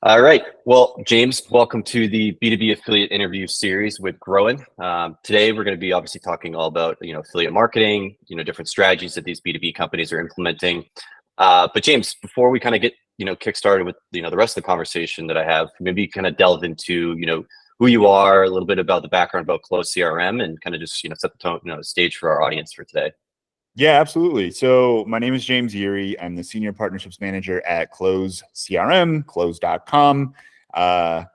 All right. Well, James, welcome to the B2B affiliate interview series with Growin. Today, we're going to be obviously talking all about, affiliate marketing, different strategies that these B2B companies are implementing. But James, before we kind of get, kick started with, the rest of the conversation that I have, maybe kind of delve into, who you are, a little bit about the background about Close CRM and kind of just, set the tone, the stage for our audience for today. Yeah, absolutely. So my name is James Urie. I'm the Senior Partnerships Manager at Close CRM, close.com.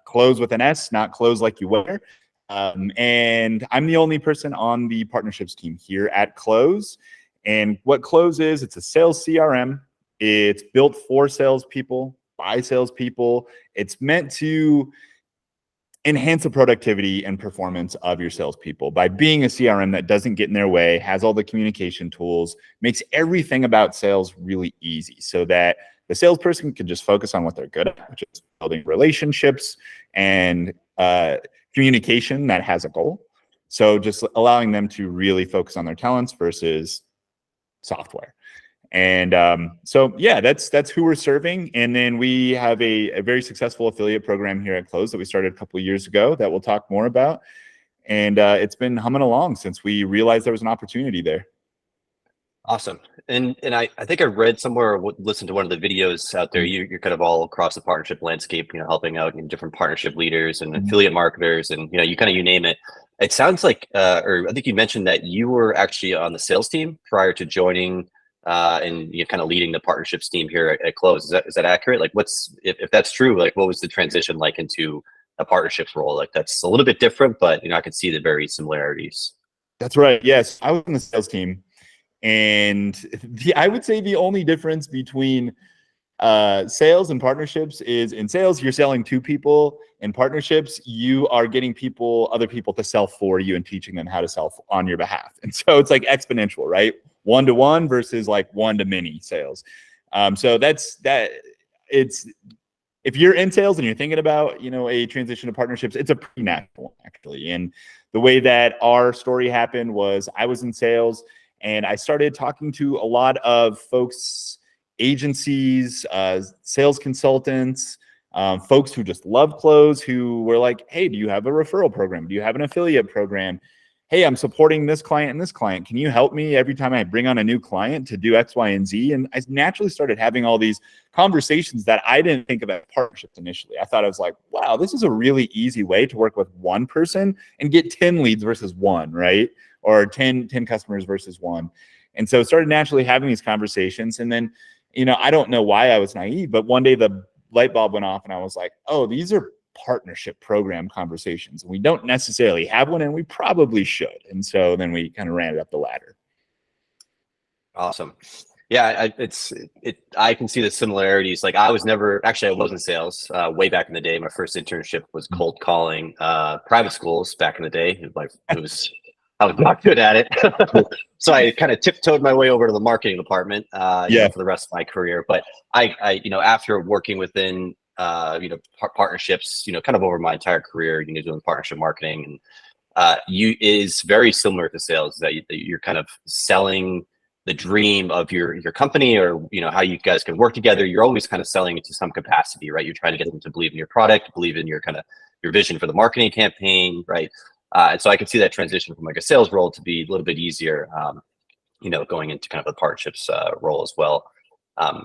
Close with an S, not close like you wear. And I'm the only person on the partnerships team here at Close. And what Close is, it's a sales CRM. It's built for salespeople, by salespeople. It's meant to enhance the productivity and performance of your salespeople by being a CRM that doesn't get in their way, has all the communication tools, makes everything about sales really easy so that the salesperson can just focus on what they're good at, which is building relationships and communication that has a goal. So just allowing them to really focus on their talents versus software. And so, yeah, that's who we're serving. And then we have a very successful affiliate program here at Close that we started a couple of years ago that we'll talk more about. And it's been humming along since we realized there was an opportunity there. Awesome. And I think I read somewhere or listened to one of the videos out there. You're kind of all across the partnership landscape, helping out different partnership leaders and affiliate marketers and, you name it. It sounds like, or I think you mentioned that you were actually on the sales team prior to joining and you're kind of leading the partnerships team here at Close. Is that accurate? Like if that's true, like what was the transition like into a partnerships role? Like that's a little bit different, but I could see the very similarities. That's right. Yes, I was on the sales team. And I would say the only difference between sales and partnerships is in sales, you're selling to people. In partnerships, you are getting other people to sell for you and teaching them how to sell on your behalf. And so it's like exponential, right? One-to-one versus like one-to-many sales. So it's if you're in sales and you're thinking about, a transition to partnerships, it's a pretty natural one, actually. And the way that our story happened was I was in sales and I started talking to a lot of folks, agencies, sales consultants, folks who just love Close, who were like, hey, do you have a referral program? Do you have an affiliate program? Hey, I'm supporting this client and this client. Can you help me every time I bring on a new client to do X, Y, and Z? And I naturally started having all these conversations that I didn't think about partnerships initially. I thought I was like, wow, this is a really easy way to work with one person and get 10 leads versus one, right? Or 10 customers versus one. And so started naturally having these conversations. And then, I don't know why I was naive, but one day the light bulb went off and I was like, oh, these are partnership program conversations. We don't necessarily have one and we probably should. And so then we kind of ran it up the ladder. Awesome. Yeah, I can see the similarities. Like I was in sales way back in the day. My first internship was cold calling private schools back in the day. I was not good at it. So I kind of tiptoed my way over to the marketing department for the rest of my career. But I after working within partnerships, kind of over my entire career, doing partnership marketing and is very similar to sales that you're kind of selling the dream of your company or, how you guys can work together. You're always kind of selling it to some capacity, right? You're trying to get them to believe in your product, believe in your vision for the marketing campaign, right? And so I could see that transition from like a sales role to be a little bit easier, going into kind of a partnerships role as well,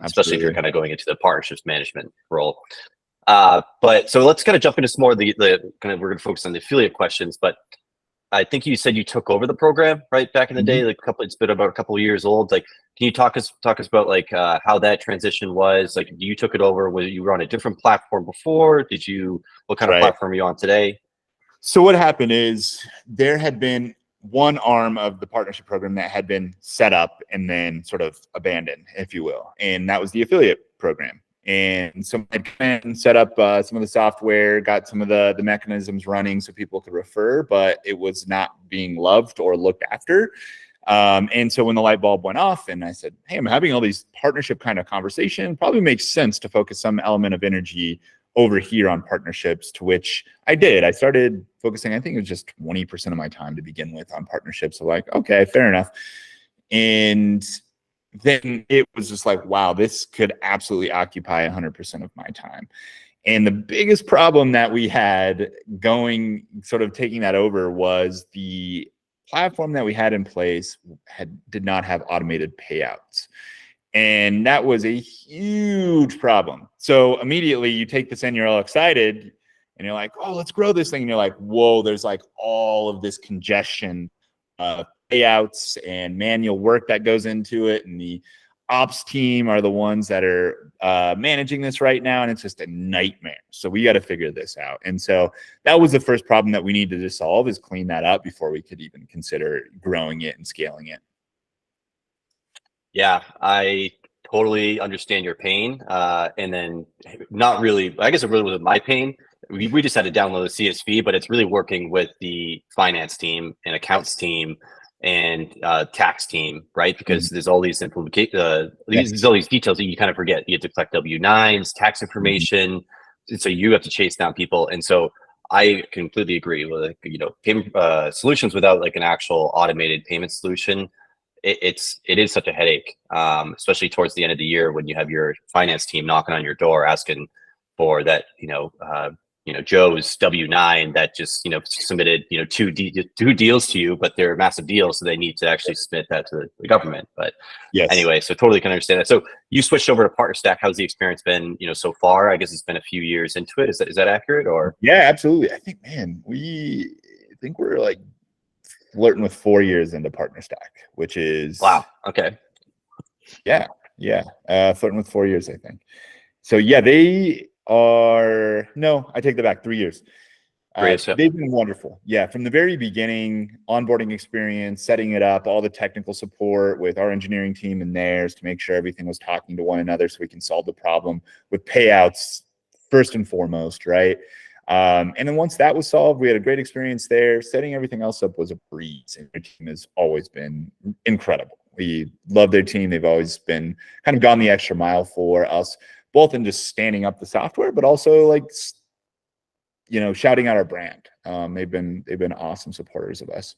especially if you're kind of going into the partnerships management role. But so let's kind of jump into some more of the kind of, we're going to focus on the affiliate questions, but I think you said you took over the program right back in the day, it's been about a couple of years old. Like, can you talk us about like how that transition was? Like, you took it over, whether you were on a different platform before? What kind of platform are you on today? So what happened is there had been one arm of the partnership program that had been set up and then sort of abandoned, if you will. And that was the affiliate program. And so I kind of set up some of the software, got some of the mechanisms running so people could refer, but it was not being loved or looked after. And so when the light bulb went off and I said, hey, I'm having all these partnership kind of conversation, probably makes sense to focus some element of energy over here on partnerships, to which I did. I started focusing, I think it was just 20% of my time to begin with on partnerships. So like, okay, fair enough. And then it was just like, wow, this could absolutely occupy 100% of my time. And the biggest problem that we had going, sort of taking that over, was the platform that we had in place did not have automated payouts. And that was a huge problem. So immediately you take this in, you're all excited, and you're like, oh, let's grow this thing. And you're like, whoa, there's like all of this congestion, payouts and manual work that goes into it. And the ops team are the ones that are managing this right now. And it's just a nightmare. So we got to figure this out. And so that was the first problem that we needed to solve, is clean that up before we could even consider growing it and scaling it. Yeah, I totally understand your pain. And then not really, I guess it really wasn't my pain. We just had to download the CSV, but it's really working with the finance team and accounts team and tax team, right? Because there's all these there's all these details that you kind of forget. You have to collect W-9s, tax information. And so you have to chase down people. And so I completely agree with, like, you know, payment solutions without like an actual automated payment solution. It is such a headache, especially towards the end of the year when you have your finance team knocking on your door asking for that, Joe's W-9 that just, submitted, two deals to you, but they're massive deals. So they need to actually submit that to the government. But Yes. anyway, so totally can understand that. So you switched over to Partner Stack. How's the experience been, so far? I guess it's been a few years into it. Is that accurate, or? Yeah, absolutely. I think, man, I think we're like flirting with 4 years into Partner Stack, which is Wow. Okay. Yeah. Flirting with 4 years, I think. So yeah, they are, no, I take that back, 3 years. They've been wonderful. Yeah, from the very beginning, onboarding experience, setting it up, all the technical support with our engineering team and theirs to make sure everything was talking to one another so we can solve the problem with payouts first and foremost, right? And then once that was solved, we had a great experience there. Setting everything else up was a breeze, and their team has always been incredible. We love their team. They've always been kind of gone the extra mile for us, both in just standing up the software, but also like, shouting out our brand. They've been awesome supporters of us.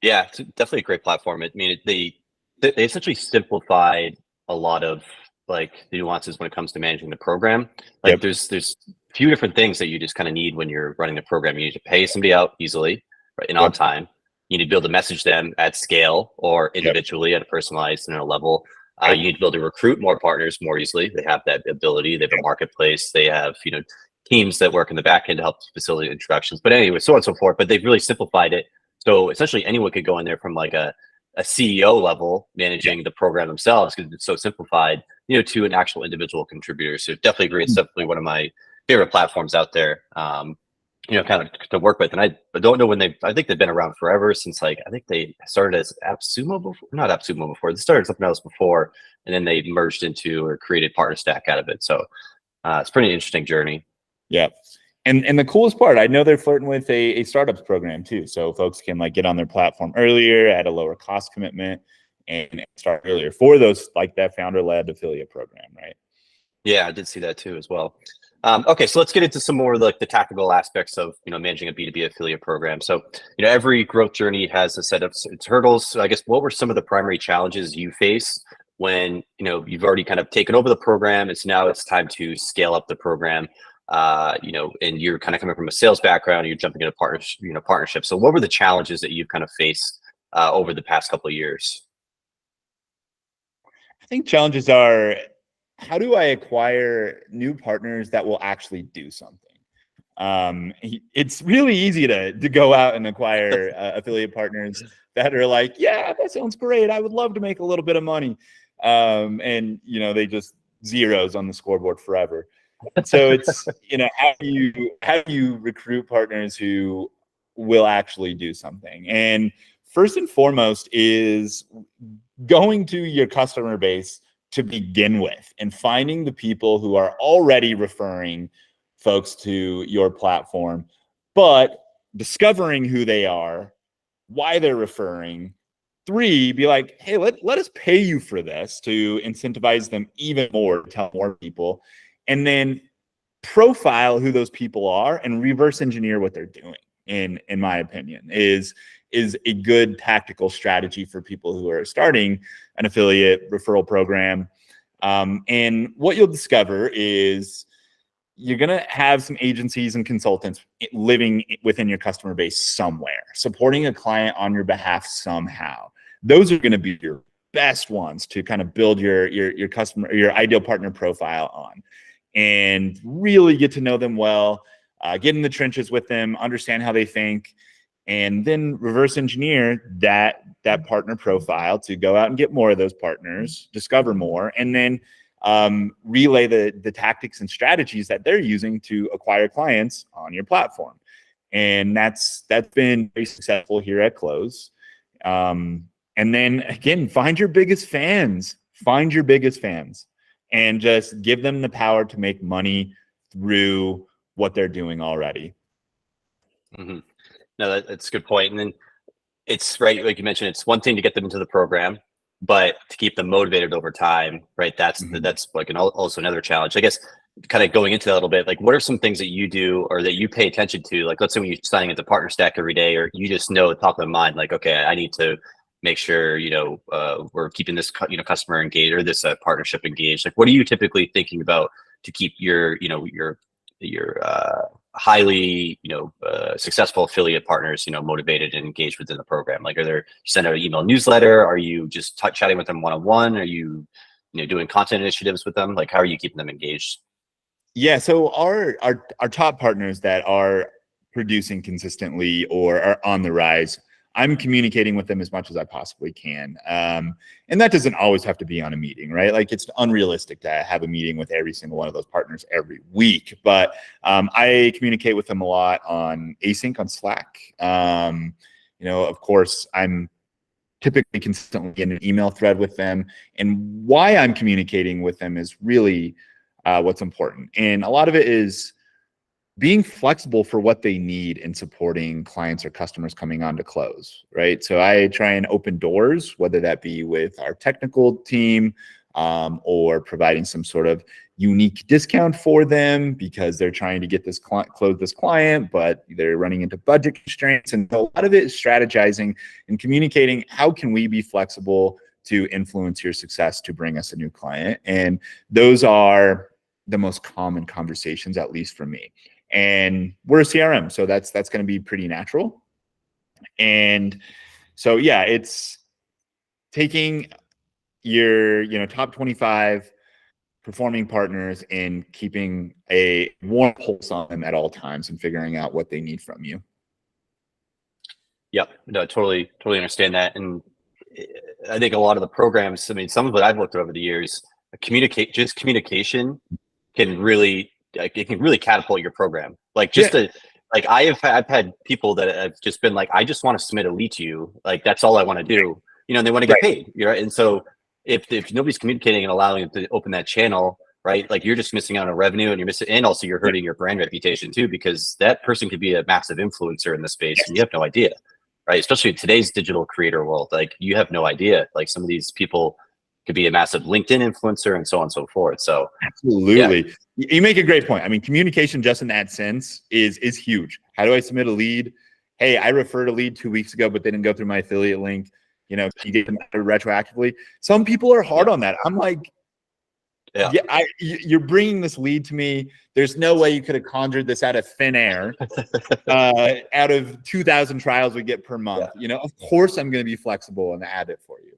Yeah, it's definitely a great platform. I mean, they essentially simplified a lot of like the nuances when it comes to managing the program. Like Yep. there's a few different things that you just kind of need when you're running the program. You need to pay somebody out easily, right, and on time. You need to be able to message them at scale or individually at a personalized level. You need to be able to recruit more partners more easily. They have that ability. They have a marketplace. They have, teams that work in the back end to help facilitate introductions. But anyway, so on and so forth. But they've really simplified it. So essentially anyone could go in there from like a CEO level managing the program themselves, because it's so simplified, to an actual individual contributor. So definitely agree. It's definitely one of my favorite platforms out there, kind of to work with. And I don't know when I think they've been around forever, since I think they started as AppSumo before, not AppSumo before. They started something else before, and then they merged into or created Partner Stack out of it. So it's a pretty interesting journey. Yeah. And the coolest part, I know they're flirting with a startups program too. So folks can like get on their platform earlier at a lower cost commitment and start earlier for those, like that founder-led affiliate program, right? Yeah, I did see that too as well. Okay, so let's get into some more like the tactical aspects of managing a B2B affiliate program. So every growth journey has a set of its hurdles. So I guess what were some of the primary challenges you face when you've already kind of taken over the program, and so now it's time to scale up the program? And you're kind of coming from a sales background, and you're jumping into partnerships. So what were the challenges that you've kind of faced over the past couple of years? I think challenges are, how do I acquire new partners that will actually do something? It's really easy to go out and acquire affiliate partners that are like, yeah, that sounds great. I would love to make a little bit of money. And they just zeros on the scoreboard forever. So it's, how do you recruit partners who will actually do something? And first and foremost is going to your customer base to begin with and finding the people who are already referring folks to your platform, but discovering who they are, why they're referring. 3, be like, hey, let us pay you for this to incentivize them even more, to tell more people. And then profile who those people are and reverse engineer what they're doing, in my opinion, is a good tactical strategy for people who are starting an affiliate referral program. And what you'll discover is you're going to have some agencies and consultants living within your customer base somewhere, supporting a client on your behalf somehow. Those are going to be your best ones to kind of build your customer, your ideal partner profile on, and really get to know them well, get in the trenches with them, understand how they think, and then reverse engineer that partner profile to go out and get more of those partners, discover more, and then relay the tactics and strategies that they're using to acquire clients on your platform. And that's been very successful here at Close. And then again, find your biggest fans, and just give them the power to make money through what they're doing already. Mm-hmm. No, that's a good point. And then it's right, like you mentioned, it's one thing to get them into the program, but to keep them motivated over time, right? That's like also another challenge. I guess kind of going into that a little bit, like what are some things that you do or that you pay attention to? Like, let's say when you're signing into Partner Stack every day, or you just know top of mind, like, okay, I need to make sure, we're keeping this, customer engaged or this partnership engaged. Like, what are you typically thinking about to keep your highly, successful affiliate partners, motivated and engaged within the program? Like, are there send out an email newsletter? Are you just chatting with them one-on-one? Are you, doing content initiatives with them? Like, how are you keeping them engaged? Yeah. So our top partners that are producing consistently or are on the rise, I'm communicating with them as much as I possibly can. And that doesn't always have to be on a meeting, right? Like, it's unrealistic to have a meeting with every single one of those partners every week. But I communicate with them a lot on async on Slack. Of course, I'm typically consistently in an email thread with them. And why I'm communicating with them is really what's important. And a lot of it is being flexible for what they need in supporting clients or customers coming on to Close, right? So I try and open doors, whether that be with our technical team or providing some sort of unique discount for them because they're trying to get this close this client, but they're running into budget constraints. And a lot of it is strategizing and communicating, how can we be flexible to influence your success to bring us a new client? And those are the most common conversations, at least for me. And we're a CRM, so that's going to be pretty natural. And so, yeah, it's taking your top 25 performing partners and keeping a warm pulse on them at all times and figuring out what they need from you. Yep, no, totally understand that. And I think a lot of the programs, I mean, some of it I've looked at over the years, communication can really, it can really catapult your program. Like, I've had people that have just been like, I just want to submit a lead to you. Like, that's all I want to do, and they want to get paid. And so if nobody's communicating and allowing them to open that channel, right? Like, you're just missing out on revenue, and and also you're hurting your brand reputation too, because that person could be a massive influencer in the space and you have no idea, right? Especially in today's digital creator world, like, you have no idea. Like, some of these people could be a massive LinkedIn influencer and so on and so forth. So absolutely. Yeah. You make a great point. I mean, communication just in that sense is huge. How do I submit a lead? Hey, I referred a lead 2 weeks ago, but they didn't go through my affiliate link. You get them retroactively. Some people are hard on that. I'm like, you're bringing this lead to me. There's no way you could have conjured this out of thin air. Out of 2,000 trials we get per month. Of course I'm going to be flexible and add it for you.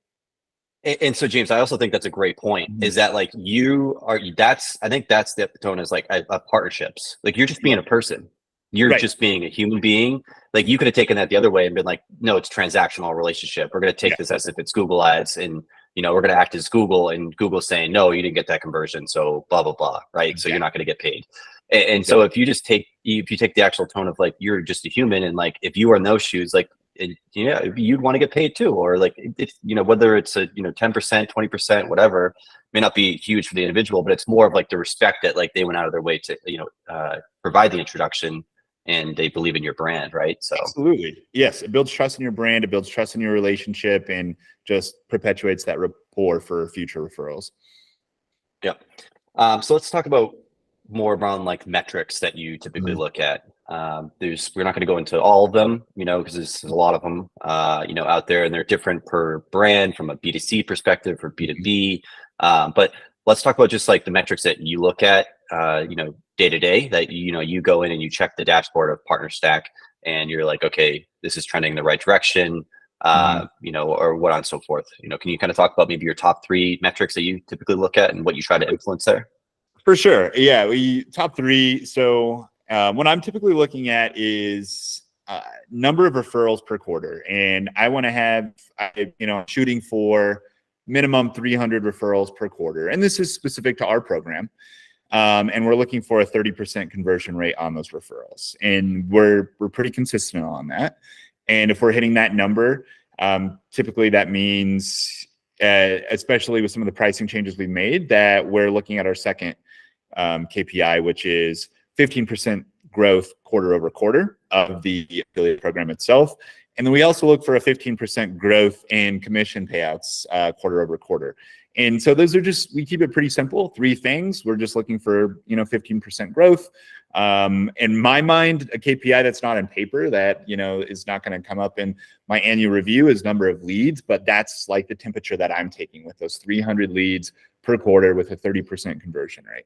And so, James, I also think that's a great point. Is that like I think that's the tone is like partnerships. Like, you're just being a person. You're just being a human being. Like, you could have taken that the other way and been like, no, it's transactional relationship. We're going to take this as if it's Google ads, and we're going to act as Google, and Google's saying, no, you didn't get that conversion, so blah blah blah, right? So you're not going to get paid. And so if you take the actual tone of like, you're just a human, and like, if you are in those shoes, like, you'd want to get paid too. Or like, whether it's a 10%, 20%, whatever, may not be huge for the individual, but it's more of like the respect that like they went out of their way to provide the introduction, and they believe in your brand, right? So absolutely, yes, it builds trust in your brand, it builds trust in your relationship, and just perpetuates that rapport for future referrals. Yep. So let's talk about more around like metrics that you typically look at. We're not going to go into all of them, because there's a lot of them, out there, and they're different per brand from a B2C perspective or B2B. But let's talk about just like the metrics that you look at, day to day that, you go in and you check the dashboard of Partner Stack and you're like, okay, this is trending in the right direction, or what on and so forth. Can you kind of talk about maybe your top 3 metrics that you typically look at and what you try to influence there? For sure. Yeah, we top 3. So what I'm typically looking at is number of referrals per quarter, and I want to have, shooting for minimum 300 referrals per quarter, and this is specific to our program. And we're looking for a 30% conversion rate on those referrals, and we're pretty consistent on that. And if we're hitting that number, typically that means, especially with some of the pricing changes we've made, that we're looking at our second KPI, which is 15% growth quarter over quarter of the affiliate program itself. And then we also look for a 15% growth in commission payouts quarter over quarter. And so those are just, we keep it pretty simple, 3 things. We're just looking for, 15% growth. In my mind, a KPI that's not on paper that, is not going to come up in my annual review is number of leads, but that's like the temperature that I'm taking with those 300 leads per quarter with a 30% conversion rate.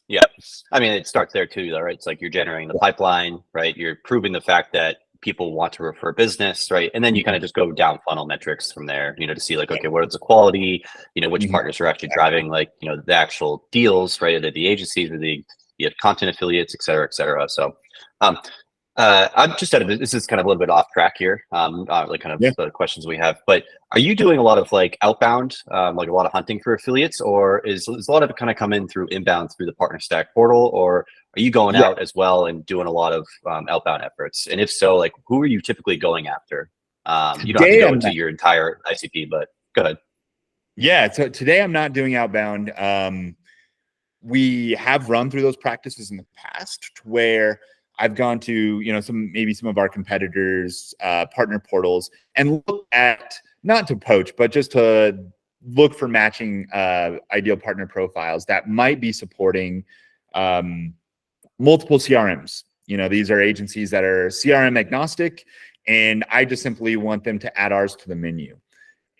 Yeah. I mean, it starts there too, though, right? It's like you're generating the pipeline, right? You're proving the fact that people want to refer business, right? And then you kind of just go down funnel metrics from there, to see like, okay, what is the quality, which partners are actually driving like, the actual deals, right? Either the agencies or the content affiliates, et cetera, et cetera. So, I'm just this is kind of a little bit off track here, like kind of the questions we have, but are you doing a lot of like outbound, like a lot of hunting for affiliates, or is a lot of it kind of come in through inbound through the Partner Stack portal, or are you going out as well and doing a lot of outbound efforts? And if so, like who are you typically going after? You don't have to go into your entire ICP, but go ahead. Yeah, so today I'm not doing outbound. We have run through those practices in the past where I've gone to, some of our competitors' partner portals and look at, not to poach, but just to look for matching ideal partner profiles that might be supporting multiple CRMs. These are agencies that are CRM agnostic, and I just simply want them to add ours to the menu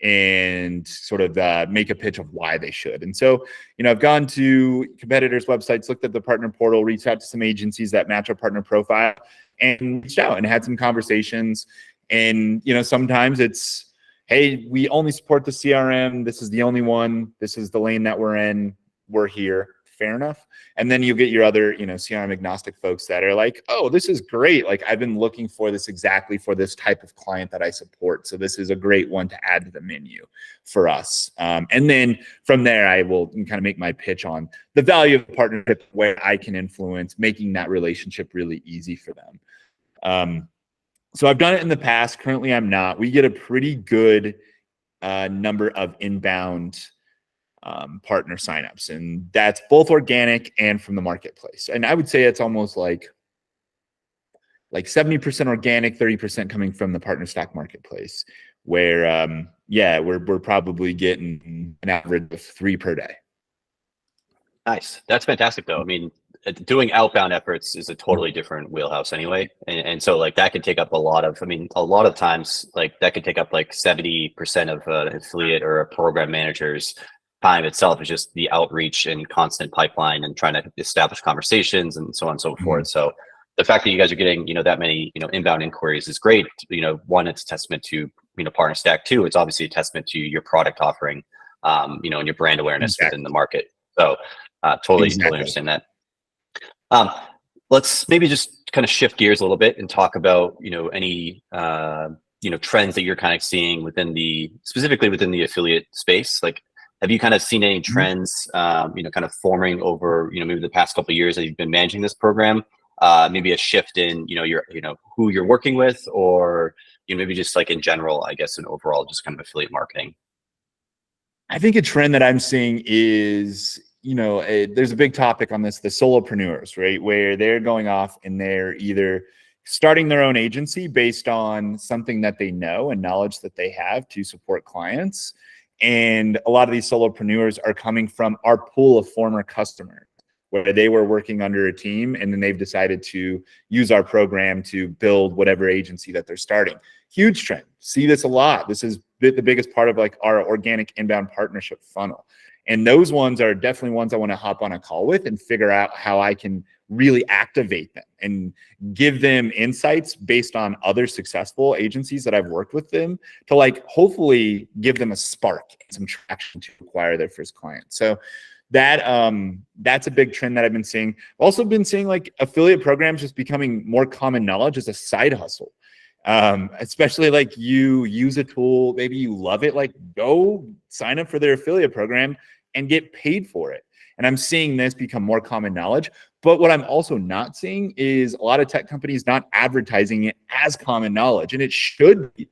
and sort of make a pitch of why they should. And so, I've gone to competitors' websites, looked at the partner portal, reached out to some agencies that match our partner profile, and reached out and had some conversations. And, sometimes it's, hey, we only support the CRM. This is the only one. This is the lane that we're in. We're here. Fair enough. And then you get your other, CRM agnostic folks that are like, oh, this is great. Like I've been looking for this exactly for this type of client that I support. So this is a great one to add to the menu for us. And then from there, I will kind of make my pitch on the value of the partnership, where I can influence making that relationship really easy for them. So I've done it in the past. Currently, I'm not. We get a pretty good number of inbound partner signups, and that's both organic and from the marketplace. And I would say it's almost like 70% organic, 30% coming from the Partner Stack marketplace, where we're probably getting an average of 3 per day. Nice. That's fantastic, though. I mean, doing outbound efforts is a totally different wheelhouse anyway. And so like that could take up a lot of times, like that could take up like 70% of an affiliate or a program manager's time itself, is just the outreach and constant pipeline and trying to establish conversations and so on and so forth. So the fact that you guys are getting, that many, inbound inquiries is great. One, it's a testament to, Partner Stack. 2, it's obviously a testament to your product offering, and your brand awareness within the market. So totally understand that. Let's maybe just kind of shift gears a little bit and talk about, any, trends that you're kind of seeing specifically within the affiliate space. Like, have you kind of seen any trends, kind of forming over, maybe the past couple of years that you've been managing this program? Maybe a shift in, who you're working with, or maybe just like in general, I guess, in overall, just kind of affiliate marketing. I think a trend that I'm seeing is, there's a big topic on this, the solopreneurs, right? Where they're going off and they're either starting their own agency based on something that they know and knowledge that they have to support clients. And a lot of these solopreneurs are coming from our pool of former customers, where they were working under a team and then they've decided to use our program to build whatever agency that they're starting. Huge trend. See this a lot. This is the biggest part of like our organic inbound partnership funnel. And those ones are definitely ones I want to hop on a call with and figure out how I can really activate them and give them insights based on other successful agencies that I've worked with them to like hopefully give them a spark and some traction to acquire their first client. So that's a big trend that I've been seeing. I've also been seeing like affiliate programs just becoming more common knowledge as a side hustle. Especially like you use a tool, maybe you love it, like go sign up for their affiliate program and get paid for it. And I'm seeing this become more common knowledge. But what I'm also not seeing is a lot of tech companies not advertising it as common knowledge. And it should be.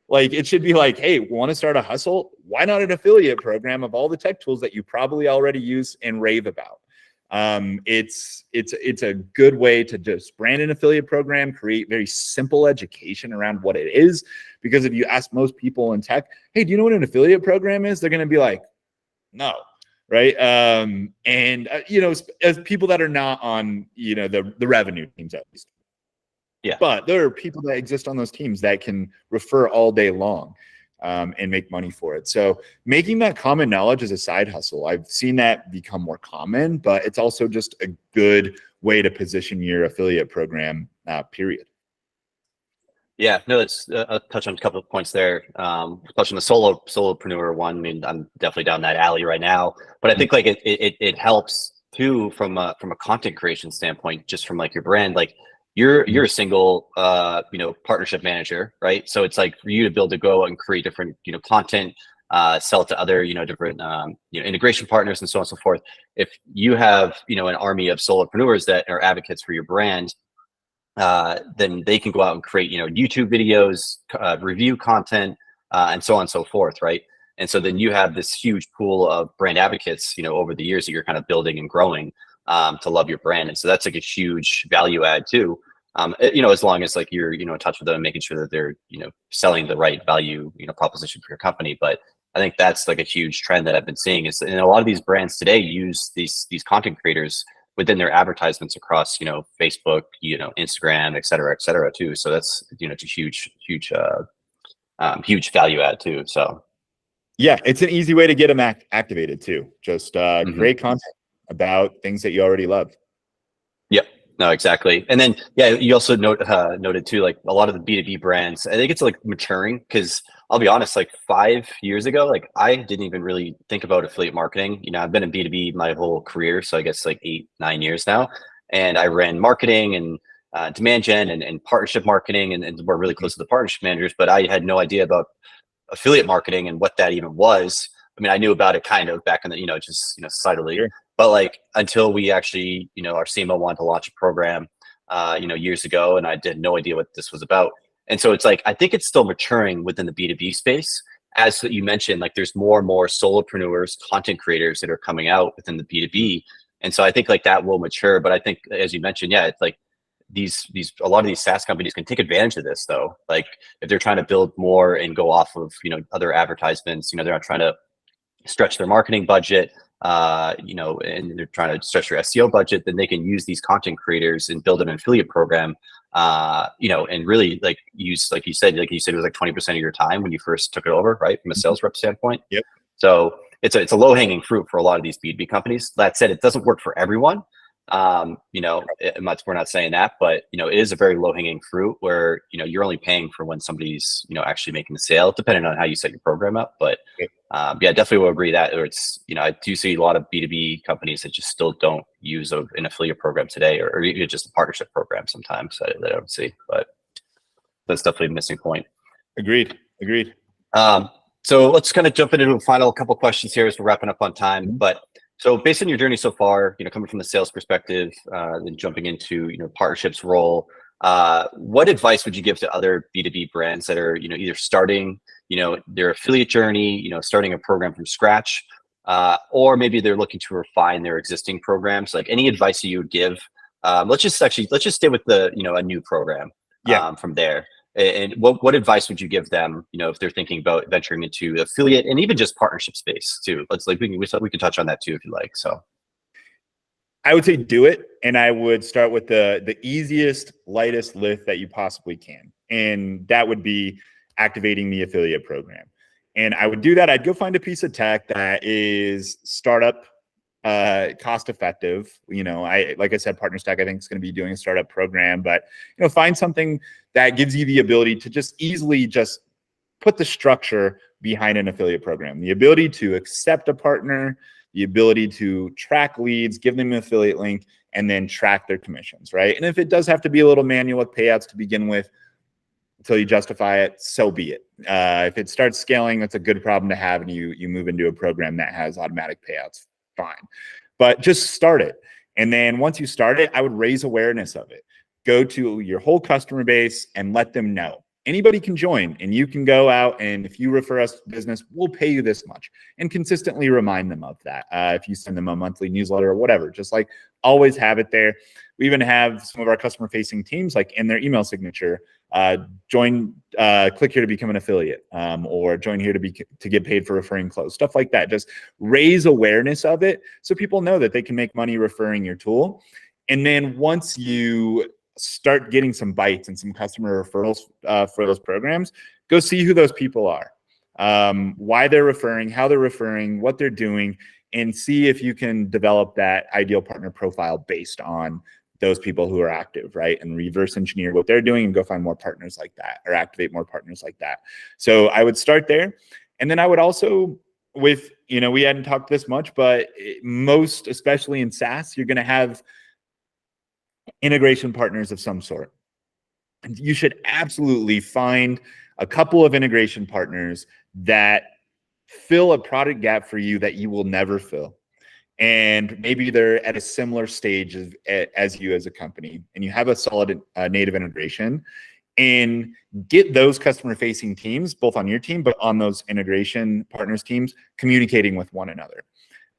Like, it should be like, hey, want to start a hustle? Why not an affiliate program of all the tech tools that you probably already use and rave about? It's a good way to just brand an affiliate program, create very simple education around what it is. Because if you ask most people in tech, hey, do you know what an affiliate program is? They're going to be like, no. Right. As people that are not on, the revenue teams at least. Yeah. But there are people that exist on those teams that can refer all day long and make money for it. So making that common knowledge as a side hustle, I've seen that become more common, but it's also just a good way to position your affiliate program, period. Yeah, no, it's I'll touch on a couple of points there. Touch on the solopreneur one. I mean, I'm definitely down that alley right now, but I think like it helps too from a content creation standpoint, just from like your brand. Like you're a single partnership manager, right? So it's like for you to be able to go and create different content, sell it to other different integration partners and so on and so forth. If you have an army of solopreneurs that are advocates for your brand, then they can go out and create, YouTube videos, review content, and so on and so forth, right? And so then you have this huge pool of brand advocates, over the years that you're kind of building and growing to love your brand. And so that's like a huge value add too. As long as like you're, in touch with them and making sure that they're, selling the right value, proposition for your company. But I think that's like a huge trend that I've been seeing is, and a lot of these brands today use these content creators within their advertisements across, Facebook, Instagram, et cetera too. So that's, it's a huge value add too. So. Yeah, it's an easy way to get them activated too. Just create content about things that you already love. Yep. No, exactly. And then, yeah, you also noted too, like a lot of the B2B brands, I think it's like maturing because I'll be honest, like 5 years ago, like I didn't even really think about affiliate marketing. I've been in B2B my whole career. So I guess like 8-9 years now. And I ran marketing and demand gen and partnership marketing and we're really close to the partnership managers, but I had no idea about affiliate marketing and what that even was. I mean, I knew about it kind of back in the, subtly. Sure. But like until we actually, our CMO wanted to launch a program, years ago, and I had no idea what this was about. And so it's like, I think it's still maturing within the B2B space. As you mentioned, like there's more and more solopreneurs, content creators that are coming out within the B2B. And so I think like that will mature. But I think, as you mentioned, yeah, it's like a lot of these SaaS companies can take advantage of this though. Like if they're trying to build more and go off of, other advertisements, they're not trying to stretch their marketing budget, and they're trying to stretch their SEO budget, then they can use these content creators and build an affiliate program, and really like use, like you said, it was like 20% of your time when you first took it over, right? From a sales rep standpoint. Yep. So it's a low hanging fruit for a lot of these B2B companies. That said, it doesn't work for everyone. We're not saying that, but it is a very low hanging fruit where, you're only paying for when somebody's, actually making the sale, depending on how you set your program up. But yeah, definitely will agree that, or it's, I do see a lot of B2B companies that just still don't use an affiliate program today, or even just a partnership program sometimes that I don't see, but that's definitely a missing point. Agreed. So let's kind of jump into a final couple questions here as we're wrapping up on time. But so based on your journey so far, coming from the sales perspective, then jumping into, partnerships role, what advice would you give to other B2B brands that are, either starting, their affiliate journey, starting a program from scratch, or maybe they're looking to refine their existing programs? Like any advice that you would give? Let's just stay with the, a new program from there. And what advice would you give them, if they're thinking about venturing into affiliate and even just partnership space too? We can touch on that too if you like. So I would say do it, and I would start with the easiest, lightest lift that you possibly can, and that would be activating the affiliate program. And I would do that. I'd go find a piece of tech that is startup cost effective. Like I said, Partner Stack, I think, is going to be doing a startup program, but find something that gives you the ability to just easily just put the structure behind an affiliate program, the ability to accept a partner, the ability to track leads, give them an affiliate link, and then track their commissions, right? And if it does have to be a little manual with payouts to begin with until you justify it, so be it. If it starts scaling, that's a good problem to have, and you move into a program that has automatic payouts, fine. But just start it. And then once you start it, I would raise awareness of it. Go to your whole customer base and let them know. Anybody can join, and you can go out, and if you refer us to business, we'll pay you this much, and consistently remind them of that. If you send them a monthly newsletter or whatever, just like always have it there. We even have some of our customer facing teams, like in their email signature, click here to become an affiliate, or join here to get paid for referring close, stuff like that. Just raise awareness of it so people know that they can make money referring your tool. And then once you start getting some bites and some customer referrals for those programs, go see who those people are, why they're referring, how they're referring, what they're doing, and see if you can develop that ideal partner profile based on those people who are active, right? And reverse engineer what they're doing and go find more partners like that, or activate more partners like that. So I would start there. And then I would also, with, we hadn't talked this much, but most, especially in SaaS, you're going to have integration partners of some sort. And you should absolutely find a couple of integration partners that fill a product gap for you that you will never fill. And maybe they're at a similar stage as you as a company, and you have a solid native integration, and get those customer facing teams, both on your team, but on those integration partners teams, communicating with one another.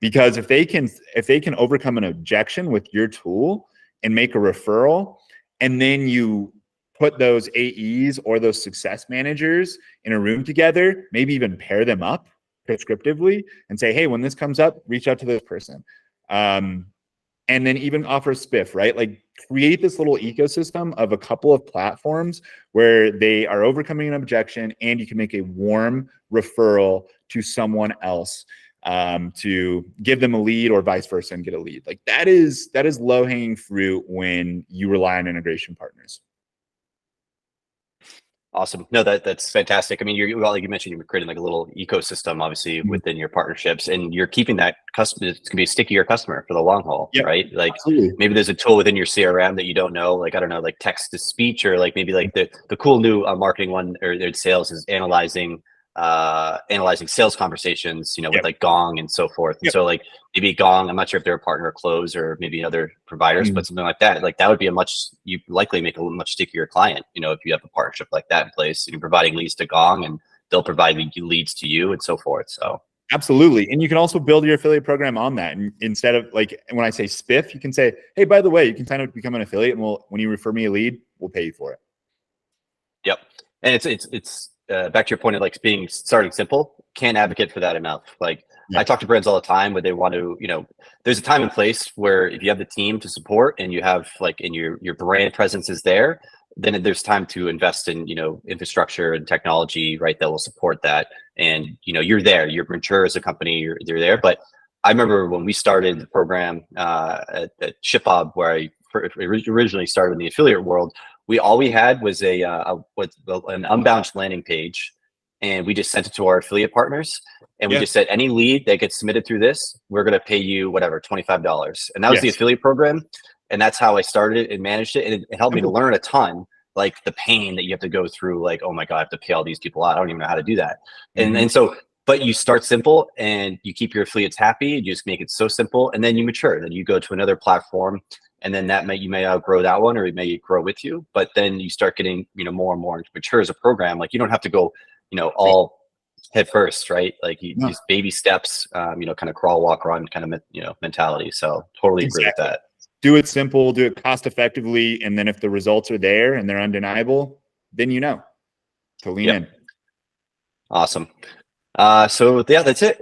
Because if they can overcome an objection with your tool and make a referral, and then you put those AEs or those success managers in a room together, maybe even pair them up prescriptively and say, hey, when this comes up, reach out to this person. And then even offer a spiff, right? Like, create this little ecosystem of a couple of platforms where they are overcoming an objection, and you can make a warm referral to someone else to give them a lead, or vice versa and get a lead. Like, that is low hanging fruit when you rely on integration partners. Awesome. No, that's fantastic. I mean, like you mentioned, you're creating like a little ecosystem, obviously, within your partnerships, and you're keeping that customer. It's gonna be a stickier customer for the long haul, right? Like, absolutely. Maybe there's a tool within your CRM that you don't know, like, I don't know, like text to speech, or like maybe like the cool new marketing one, or their sales is analyzing sales conversations, with like Gong and so forth. And so like maybe Gong, I'm not sure if they're a partner or Close or maybe other providers, but something like that would be you likely make a much stickier client, if you have a partnership like that in place, and you're providing leads to Gong and they'll provide leads to you and so forth. So absolutely. And you can also build your affiliate program on that. And instead of, like, when I say spiff, you can say, hey, by the way, you can sign up to become an affiliate, and when you refer me a lead, we'll pay you for it. Yep. And it's back to your point of like starting simple. Can't advocate for that enough. Like, I talk to brands all the time where they want to, there's a time and place where if you have the team to support and you have like, and your brand presence is there, then there's time to invest in, infrastructure and technology, right, that will support that. And, you're there, you're mature as a company, you're there. But I remember when we started the program at ShipBob, where I originally started in the affiliate world, all we had was an unbound landing page, and we just sent it to our affiliate partners, and we just said, any lead that gets submitted through this, we're going to pay you whatever, $25. And that was the affiliate program. And that's how I started it and managed it. And it helped me to learn a ton, like the pain that you have to go through, like, oh my God, I have to pay all these people out. I don't even know how to do that. And so, but you start simple and you keep your affiliates happy, and you just make it so simple, and then you mature. Then you go to another platform, and then you may outgrow that one, or it may grow with you. But then you start getting, more and more mature as a program. Like, you don't have to go, all head first, right? Like, you use baby steps, kind of crawl, walk, run kind of, mentality. So totally agree with that. Do it simple, do it cost effectively. And then if the results are there and they're undeniable, then to lean in. Awesome. So yeah, that's it.